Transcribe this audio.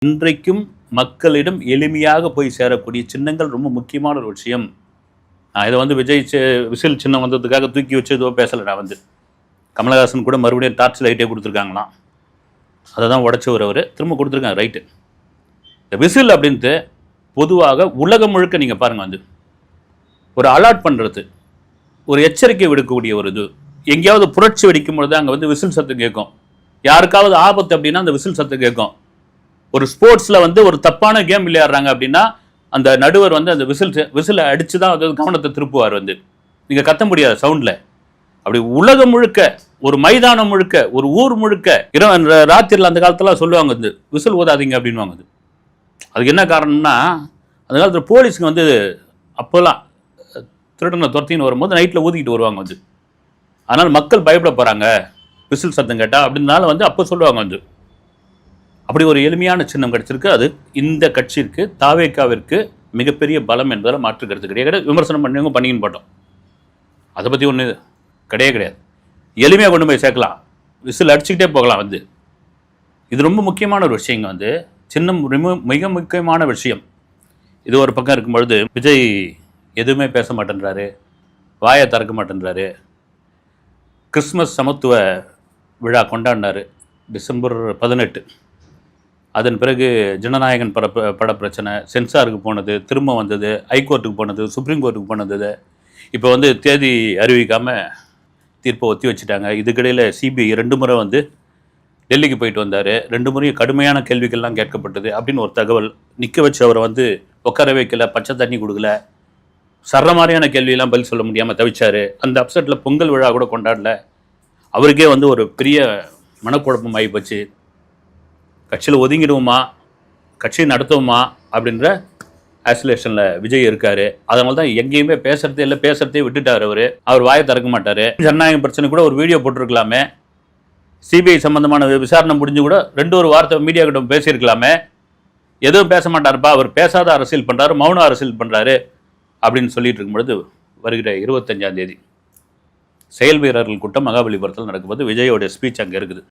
இன்றைக்கும் மக்களிடம் எளிமையாக போய் சேரக்கூடிய சின்னங்கள் ரொம்ப முக்கியமான ஒரு விஷயம். இதை வந்து விஜய் விசில் சின்னம் வந்ததுக்காக தூக்கி வச்சு ஏதோ பேசலை. நான் வந்து கமலஹாசன் கூட மறுபடியும் டார்ச் லைட்டே கொடுத்துருக்காங்களாம். அதை தான் உடச்சவர் அவர் திரும்ப கொடுத்துருக்காங்க. ரைட்டு, இந்த விசில் அப்படின்ட்டு பொதுவாக உலகம் முழுக்க நீங்கள் பாருங்கள், வந்து ஒரு அலாட் பண்ணுறது, ஒரு எச்சரிக்கை விடுக்கக்கூடிய ஒரு இது. எங்கேயாவது புரட்சி வெடிக்கும் பொழுது அங்கே வந்து விசில் சத்தம் கேட்கும். யாருக்காவது ஆபத்து அப்படின்னா அந்த விசில் சத்தம் கேட்கும். ஒரு ஸ்போர்ட்ஸில் வந்து ஒரு தப்பான கேம் விளையாடுறாங்க அப்படின்னா அந்த நடுவர் வந்து அந்த விசிலை அடித்து தான் வந்து கவனத்தை திருப்புவார். வந்து நீங்கள் கத்த முடியாது சவுண்டில். அப்படி உலகம் முழுக்க, ஒரு மைதானம் முழுக்க, ஒரு ஊர் முழுக்க ராத்திரியில் அந்த காலத்தில் சொல்லுவாங்க, வந்து விசில் ஊதாதீங்க அப்படின்வாங்க. அதுக்கு என்ன காரணம்னா, அந்த காலத்தில் போலீஸுங்க வந்து அப்போல்லாம் திருடனை துரத்தின்னு வரும்போது நைட்டில் ஊதிக்கிட்டு வருவாங்க. வந்து அதனால் மக்கள் பயப்பட போகிறாங்க விசில் சத்தம் கேட்டால் அப்படின்னால வந்து அப்போ சொல்லுவாங்க. வந்து அப்படி ஒரு எளிமையான சின்னம் கிடைச்சிருக்கு. அது இந்த கட்சிக்கு, தாவேக்காவிற்கு மிகப்பெரிய பலம் என்பதில் மாற்று கருத்து கிடையாது. விமர்சனம் பண்ணிவங்க பண்ணிக்கின்னு போட்டோம், அதை பற்றி ஒன்று கிடையாது. எளிமையாக கொண்டு போய் சேர்க்கலாம், விசில் அடிச்சுக்கிட்டே போகலாம். வந்து இது ரொம்ப முக்கியமான ஒரு விஷயங்க. வந்து சின்னம் மிக முக்கியமான விஷயம். இது ஒரு பக்கம் இருக்கும்பொழுது விஜய் எதுவுமே பேச மாட்டேன்றாரு, வாயை திறக்க மாட்டேன்றாரு. கிறிஸ்மஸ் சமத்துவ விழா கொண்டாடினார் டிசம்பர் 18. அதன் பிறகு ஜனநாயகன் பட பிரச்சனை, சென்சாருக்கு போனது, திரும்ப வந்தது, ஹைகோர்ட்டுக்கு போனது, சுப்ரீம் கோர்ட்டுக்கு போனது. இப்போ வந்து தேதி அறிவிக்காமல் தீர்ப்பை ஒத்தி வச்சுட்டாங்க. இதுக்கிடையில் சிபிஐ 2 முறை வந்து டெல்லிக்கு போயிட்டு வந்தார். 2 முறையும் கடுமையான கேள்விகள்லாம் கேட்கப்பட்டது அப்படின்னு ஒரு தகவல். நிற்க வச்சு அவரை வந்து உட்கார வைக்கல, பச்சை தண்ணி கொடுக்கல, சர்ற மாதிரியான கேள்வியெல்லாம் பதில் சொல்ல முடியாமல் தவிச்சார். அந்த அப்செட்டில் பொங்கல் விழா கூட கொண்டாடல. அவருக்கே வந்து ஒரு பெரிய மனக்குழப்பம் ஆகி போச்சு. கட்சியில் ஒதுங்கிடுவோமா, கட்சியை நடத்துவோமா அப்படின்ற ஐசோலேஷனில் விஜய் இருக்கார். அதனால தான் எங்கேயுமே பேசுகிறதே இல்லை, பேசுகிறதே விட்டுட்டார். அவர் வாயை திறக்க மாட்டார். ஜனநாயக பிரச்சனை கூட ஒரு வீடியோ போட்டிருக்கலாமே, சிபிஐ சம்பந்தமான விசாரணை முடிஞ்சு கூட 2 வார்த்தை மீடியா கிட்ட பேசியிருக்கலாமே. எதுவும் பேச மாட்டாருப்பா, அவர் பேசாத அரசியல் பண்ணுறாரு, மௌன அரசியல் பண்ணுறாரு அப்படின்னு சொல்லிட்டு இருக்கும்பொழுது வருகிற 25ஆம் தேதி செயல் வீரர்கள் கூட்டம் மகாபலிபுரத்தில் நடக்கும்போது விஜயோடைய ஸ்பீச் அங்கே இருக்குது.